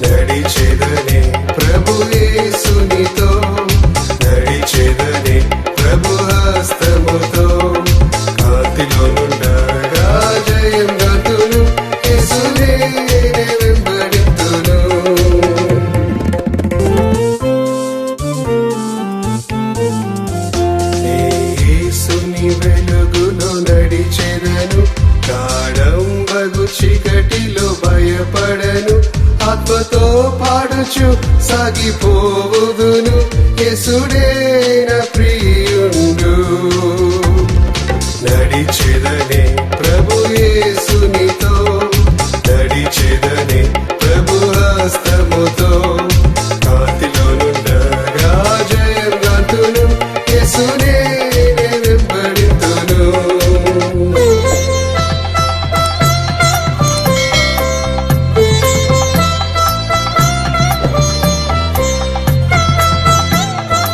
నడిచెదనే ప్రభు యేసునితో, నడిచెదనే ప్రభు హస్తముతో, కాంతిలో నుండగా జయం గతులు, యేసునే వెంబడితును. యేసుని వెలుగులో నడిచెదను, గాఢంబగు చీకటిలో భయపడను, ఆత్మతో పాడుచు సాగిపోవుదును, యేసుడే నా ప్రియుండు. నడిచెదనే